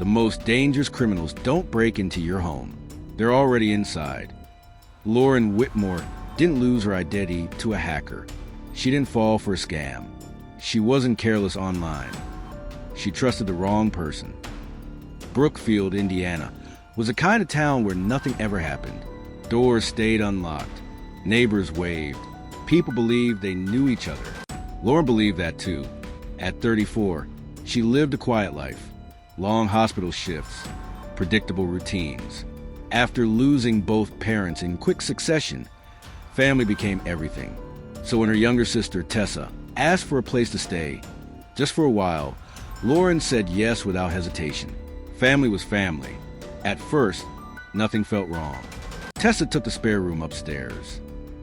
The most dangerous criminals don't break into your home. They're already inside. Lauren Whitmore didn't lose her identity to a hacker. She didn't fall for a scam. She wasn't careless online. She trusted the wrong person. Brookfield, Indiana, was a kind of town where nothing ever happened. Doors stayed unlocked. Neighbors waved. People believed they knew each other. Lauren believed that too. At 34, she lived a quiet life. Long hospital shifts, predictable routines. After losing both parents in quick succession, family became everything. So when her younger sister, Tessa, asked for a place to stay, just for a while, Lauren said yes without hesitation. Family was family. At first, nothing felt wrong. Tessa took the spare room upstairs,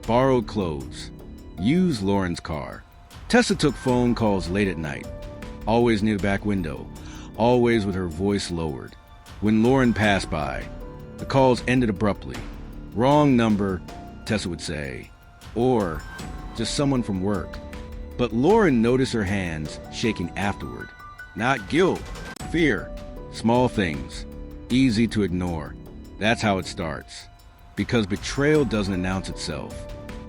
borrowed clothes, used Lauren's car. Tessa took phone calls late at night, always near the back window, always with her voice lowered. When Lauren passed by, the calls ended abruptly. Wrong number, Tessa would say, or just someone from work. But Lauren noticed her hands shaking afterward. Not guilt, fear, small things, easy to ignore. That's how it starts. Because betrayal doesn't announce itself.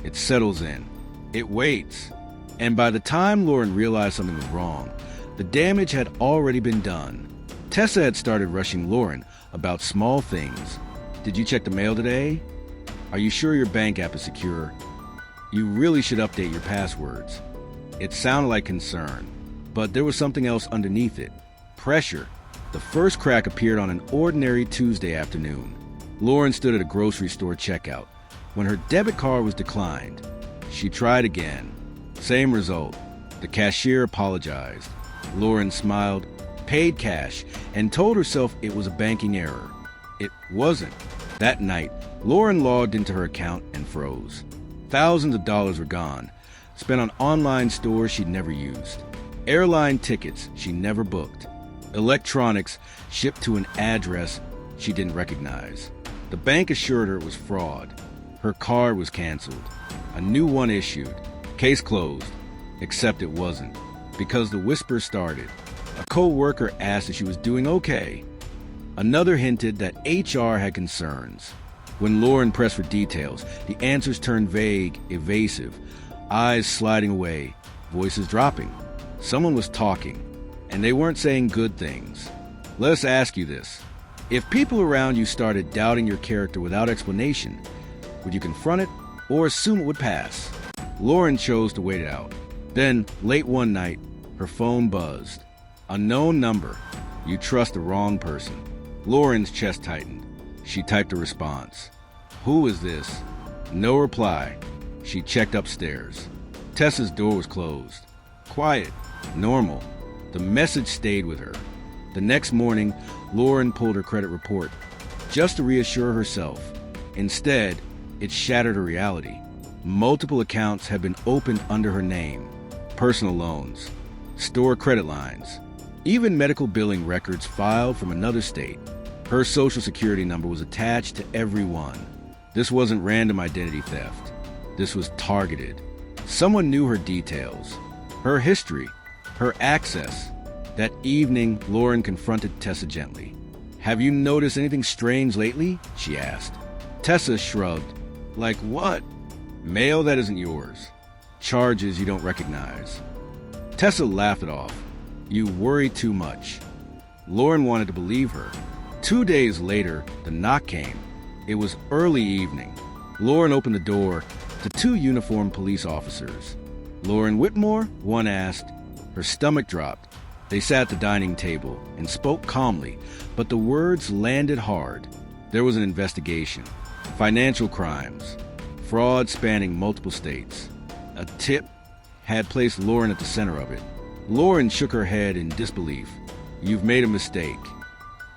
It settles in. It waits. And by the time Lauren realized something was wrong, the damage had already been done. Tessa had started rushing Lauren about small things. Did you check the mail today? Are you sure your bank app is secure? You really should update your passwords. It sounded like concern, but there was something else underneath it. Pressure. The first crack appeared on an ordinary Tuesday afternoon. Lauren stood at a grocery store checkout when her debit card was declined. She tried again. Same result. The cashier apologized. Lauren smiled, paid cash, and told herself it was a banking error. It wasn't. That night, Lauren logged into her account and froze. Thousands of dollars were gone, spent on online stores she'd never used, airline tickets she never booked, electronics shipped to an address she didn't recognize. The bank assured her it was fraud. Her card was canceled. A new one issued. Case closed. Except it wasn't. Because the whisper started. A co-worker asked if she was doing okay. Another hinted that HR had concerns. When Lauren pressed for details, the answers turned vague, evasive, eyes sliding away, voices dropping. Someone was talking, and they weren't saying good things. Let us ask you this. If people around you started doubting your character without explanation, would you confront it or assume it would pass? Lauren chose to wait it out. Then, late one night, her phone buzzed. Unknown number. You trust the wrong person. Lauren's chest tightened. She typed a response. Who is this? No reply. She checked upstairs. Tessa's door was closed. Quiet. Normal. The message stayed with her. The next morning, Lauren pulled her credit report, just to reassure herself. Instead, it shattered her reality. Multiple accounts had been opened under her name. Personal loans, store credit lines, even medical billing records filed from another state. Her social security number was attached to every one. This wasn't random identity theft. This was targeted. Someone knew her details, her history, her access. That evening, Lauren confronted Tessa gently. Have you noticed anything strange lately? She asked. Tessa shrugged. Like what? Mail that isn't yours. Charges you don't recognize. Tessa laughed it off. You worry too much. Lauren wanted to believe her. 2 days later, the knock came. It was early evening. Lauren opened the door to 2 uniformed police officers. Lauren Whitmore? One asked. Her stomach dropped. They sat at the dining table and spoke calmly, but the words landed hard. There was an investigation. Financial crimes. Fraud spanning multiple states. A tip had placed Lauren at the center of it. Lauren shook her head in disbelief. You've made a mistake.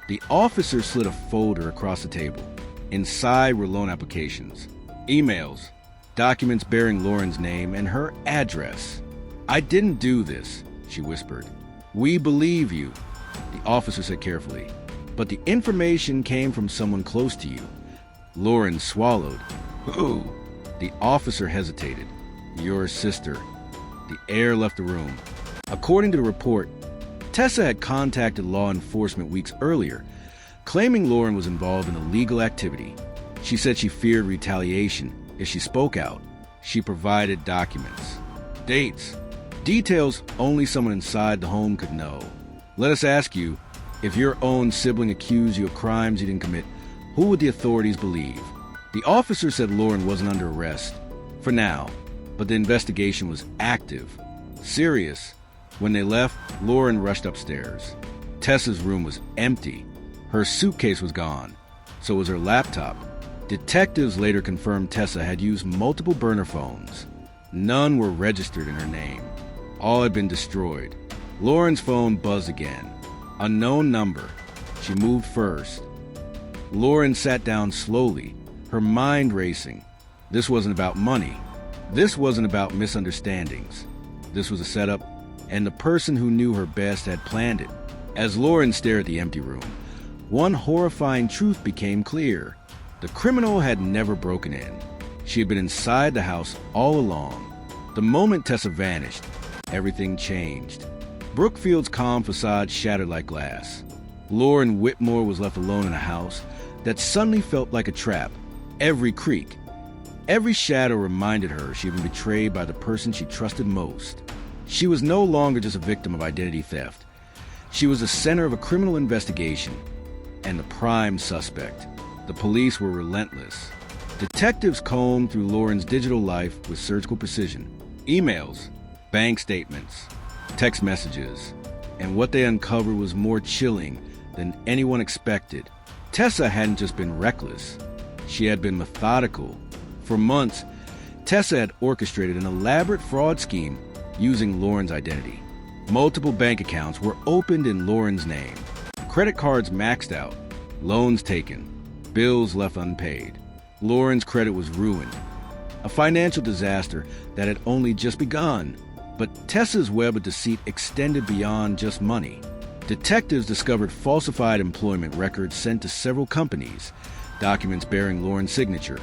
The officer slid a folder across the table. Inside were loan applications, emails, documents bearing Lauren's name and her address. I didn't do this, she whispered. We believe you, the officer said carefully. But the information came from someone close to you. Lauren swallowed. Who? The officer hesitated. Your sister. The air left the room. According to the report, Tessa had contacted law enforcement weeks earlier, claiming Lauren was involved in illegal activity. She said she feared retaliation if she spoke out. She provided documents, dates, details only someone inside the home could know. Let us ask you, if your own sibling accused you of crimes you didn't commit, who would the authorities believe? The officer said Lauren wasn't under arrest, for now, but the investigation was active, serious. When they left, Lauren rushed upstairs. Tessa's room was empty. Her suitcase was gone. So was her laptop. Detectives later confirmed Tessa had used multiple burner phones. None were registered in her name. All had been destroyed. Lauren's phone buzzed again. Unknown number. She moved first. Lauren sat down slowly, her mind racing. This wasn't about money. This wasn't about misunderstandings. This was a setup, and the person who knew her best had planned it. As Lauren stared at the empty room, one horrifying truth became clear. The criminal had never broken in. She had been inside the house all along. The moment Tessa vanished, everything changed. Brookfield's calm facade shattered like glass. Lauren Whitmore was left alone in a house that suddenly felt like a trap. Every creak, every shadow reminded her she had been betrayed by the person she trusted most. She was no longer just a victim of identity theft. She was the center of a criminal investigation and the prime suspect. The police were relentless. Detectives combed through Lauren's digital life with surgical precision. Emails, bank statements, text messages, and what they uncovered was more chilling than anyone expected. Tessa hadn't just been reckless. She had been methodical. For months, Tessa had orchestrated an elaborate fraud scheme using Lauren's identity. Multiple bank accounts were opened in Lauren's name. Credit cards maxed out, loans taken, bills left unpaid. Lauren's credit was ruined. A financial disaster that had only just begun. But Tessa's web of deceit extended beyond just money. Detectives discovered falsified employment records sent to several companies, documents bearing Lauren's signature,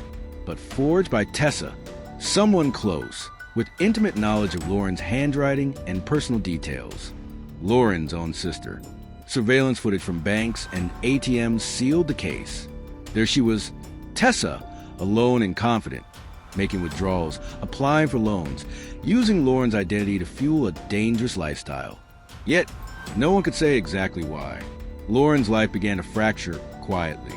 but forged by Tessa, someone close, with intimate knowledge of Lauren's handwriting and personal details. Lauren's own sister. Surveillance footage from banks and ATMs sealed the case. There she was, Tessa, alone and confident, making withdrawals, applying for loans, using Lauren's identity to fuel a dangerous lifestyle. Yet, no one could say exactly why. Lauren's life began to fracture quietly.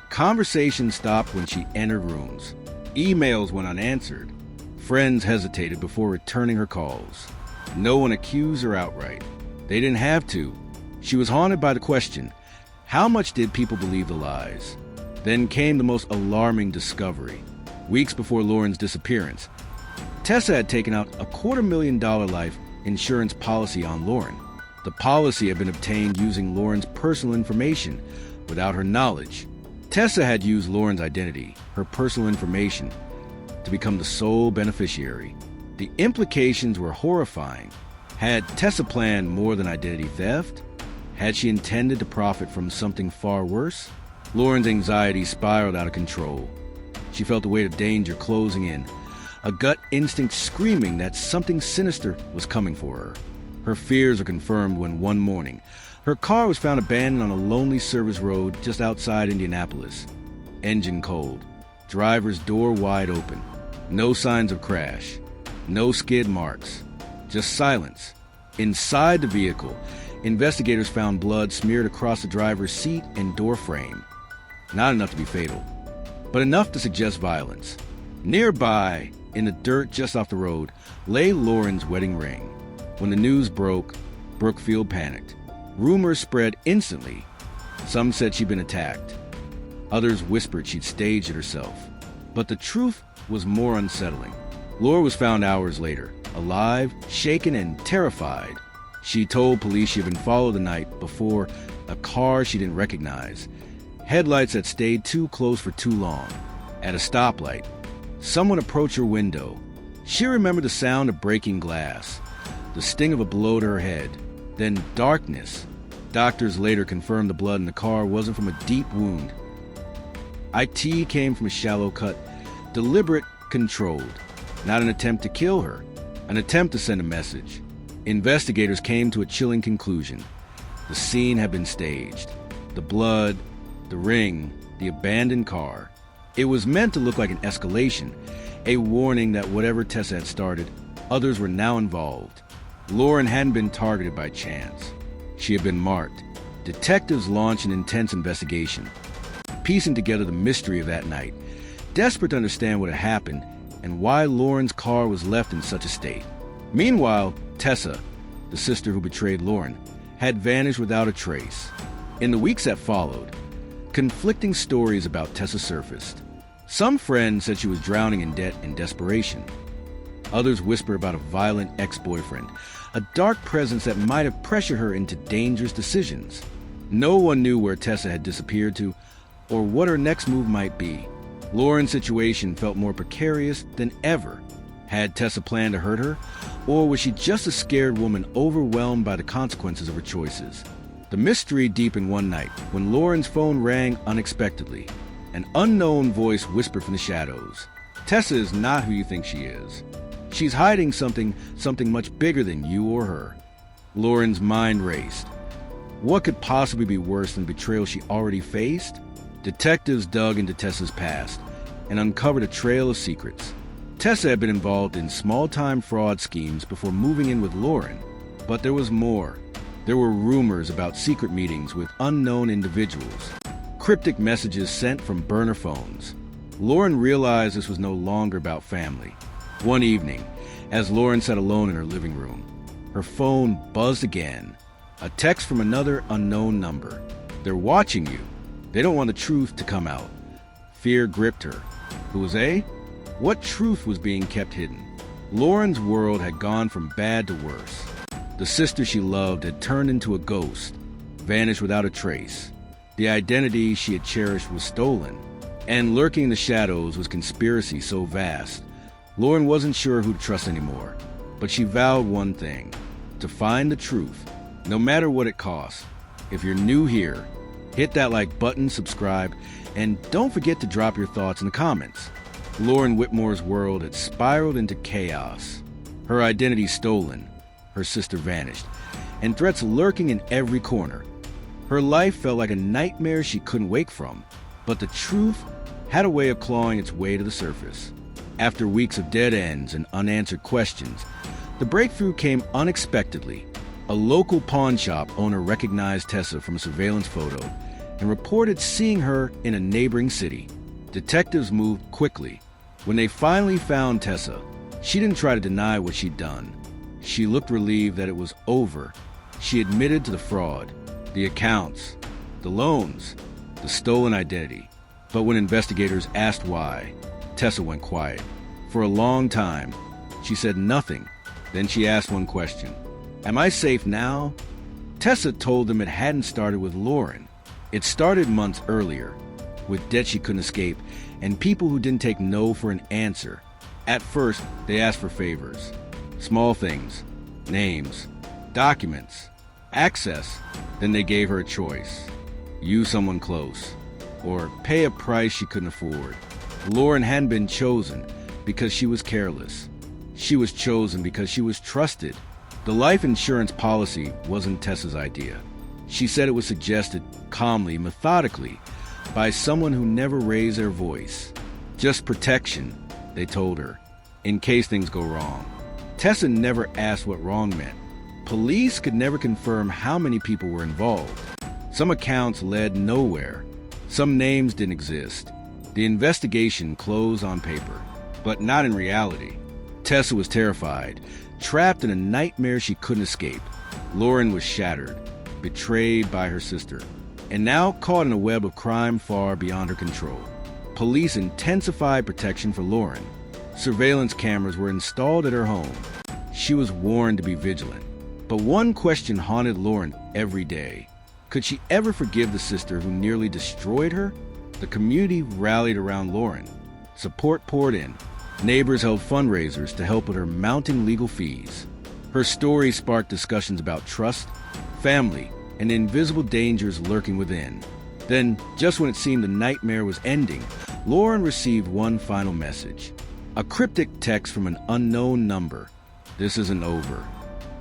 Conversations stopped when she entered rooms. Emails went unanswered. Friends hesitated before returning her calls. No one accused her outright. They didn't have to. She was haunted by the question, how much did people believe the lies? Then came the most alarming discovery. Weeks before Lauren's disappearance, Tessa had taken out a $250,000 life insurance policy on Lauren. The policy had been obtained using Lauren's personal information without her knowledge. Tessa had used Lauren's identity, her personal information, to become the sole beneficiary. The implications were horrifying. Had Tessa planned more than identity theft? Had she intended to profit from something far worse? Lauren's anxiety spiraled out of control. She felt the weight of danger closing in, a gut instinct screaming that something sinister was coming for her. Her fears were confirmed when one morning, her car was found abandoned on a lonely service road just outside Indianapolis. Engine cold, driver's door wide open. No signs of crash, no skid marks, just silence. Inside the vehicle, investigators found blood smeared across the driver's seat and door frame. Not enough to be fatal, but enough to suggest violence. Nearby, in the dirt just off the road, lay Lauren's wedding ring. When the news broke, Brookfield panicked. Rumors spread instantly. Some said she'd been attacked. Others whispered she'd staged it herself. But the truth was more unsettling. Laura was found hours later, alive, shaken, and terrified. She told police she had been followed the night before a car she didn't recognize. Headlights had stayed too close for too long. At a stoplight, someone approached her window. She remembered the sound of breaking glass, the sting of a blow to her head, then darkness. Doctors later confirmed the blood in the car wasn't from a deep wound. IT came from a shallow cut, deliberate, controlled. Not an attempt to kill her, an attempt to send a message. Investigators came to a chilling conclusion. The scene had been staged. The blood, the ring, the abandoned car. It was meant to look like an escalation, a warning that whatever Tessa had started, others were now involved. Lauren hadn't been targeted by chance. She had been marked. Detectives launched an intense investigation, piecing together the mystery of that night, desperate to understand what had happened and why Lauren's car was left in such a state. Meanwhile, Tessa, the sister who betrayed Lauren, had vanished without a trace. In the weeks that followed, conflicting stories about Tessa surfaced. Some friends said she was drowning in debt and desperation. Others whispered about a violent ex-boyfriend, a dark presence that might have pressured her into dangerous decisions. No one knew where Tessa had disappeared to or what her next move might be. Lauren's situation felt more precarious than ever. Had Tessa planned to hurt her, or was she just a scared woman overwhelmed by the consequences of her choices? The mystery deepened one night when Lauren's phone rang unexpectedly. An unknown voice whispered from the shadows, "Tessa is not who you think she is. She's hiding something much bigger than you or her." Lauren's mind raced. What could possibly be worse than betrayal she already faced? Detectives dug into Tessa's past and uncovered a trail of secrets. Tessa had been involved in small-time fraud schemes before moving in with Lauren. But there was more. There were rumors about secret meetings with unknown individuals, cryptic messages sent from burner phones. Lauren realized this was no longer about family. One evening, as Lauren sat alone in her living room, her phone buzzed again. A text from another unknown number. "They're watching you. They don't want the truth to come out." Fear gripped her. Who was A? What truth was being kept hidden? Lauren's world had gone from bad to worse. The sister she loved had turned into a ghost, vanished without a trace. The identity she had cherished was stolen. And lurking in the shadows was conspiracy so vast. Lauren wasn't sure who to trust anymore. But she vowed one thing: to find the truth, no matter what it costs. If you're new here, hit that like button, subscribe, and don't forget to drop your thoughts in the comments. Lauren Whitmore's world had spiraled into chaos. Her identity stolen, her sister vanished, and threats lurking in every corner. Her life felt like a nightmare she couldn't wake from, but the truth had a way of clawing its way to the surface. After weeks of dead ends and unanswered questions, the breakthrough came unexpectedly. A local pawn shop owner recognized Tessa from a surveillance photo and reported seeing her in a neighboring city. Detectives moved quickly. When they finally found Tessa, she didn't try to deny what she'd done. She looked relieved that it was over. She admitted to the fraud, the accounts, the loans, the stolen identity. But when investigators asked why, Tessa went quiet. For a long time, she said nothing. Then she asked one question: "Am I safe now?" Tessa told them it hadn't started with Lauren. It started months earlier, with debt she couldn't escape and people who didn't take no for an answer. At first, they asked for favors. Small things, names, documents, access. Then they gave her a choice: use someone close, or pay a price she couldn't afford. Lauren hadn't been chosen because she was careless. She was chosen because she was trusted. The life insurance policy wasn't Tessa's idea. She said it was suggested calmly, methodically, by someone who never raised their voice. Just protection, they told her, in case things go wrong. Tessa never asked what wrong meant. Police could never confirm how many people were involved. Some accounts led nowhere. Some names didn't exist. The investigation closed on paper, but not in reality. Tessa was terrified, trapped in a nightmare she couldn't escape. Lauren was shattered, betrayed by her sister, and now caught in a web of crime far beyond her control. Police intensified protection for Lauren. Surveillance cameras were installed at her home. She was warned to be vigilant. But one question haunted Lauren every day. Could she ever forgive the sister who nearly destroyed her? The community rallied around Lauren. Support poured in. Neighbors held fundraisers to help with her mounting legal fees. Her story sparked discussions about trust, family, and the invisible dangers lurking within. Then, just when it seemed the nightmare was ending, Lauren received one final message. A cryptic text from an unknown number. "This isn't over."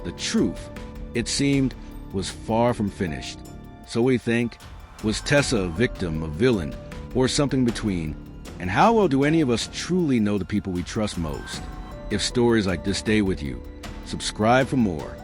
The truth, it seemed, was far from finished. So what do you think? Was Tessa a victim, a villain, or something between? And how well do any of us truly know the people we trust most? If stories like this stay with you, subscribe for more.